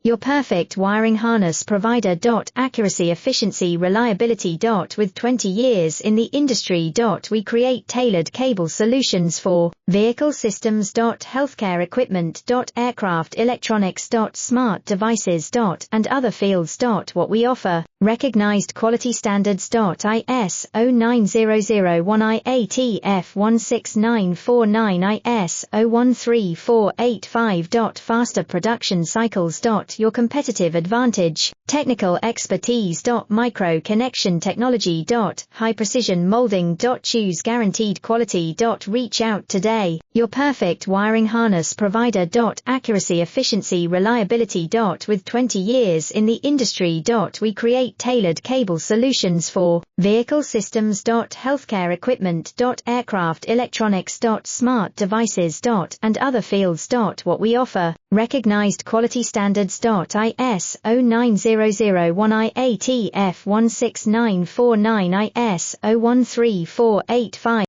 your perfect wiring harness provider. Accuracy, efficiency, reliability. With 20 years in the industry. We create tailored cable solutions for vehicle systems. Healthcare equipment. Aircraft electronics. Smart devices. And other fields. What we offer, recognized quality standards. ISO 9001 IATF 16949 ISO 13485. Faster production cycles. Your competitive advantage, technical expertise. Micro connection technology. High precision molding. Choose guaranteed quality. Reach out today, your perfect wiring harness provider. Accuracy, efficiency, reliability. With 20 years in the industry. We create tailored cable solutions for vehicle systems. Healthcare equipment. Aircraft electronics. Smart devices. And other fields. What we offer, recognized quality standards. ISO 9001 IATF 16949 ISO 13485.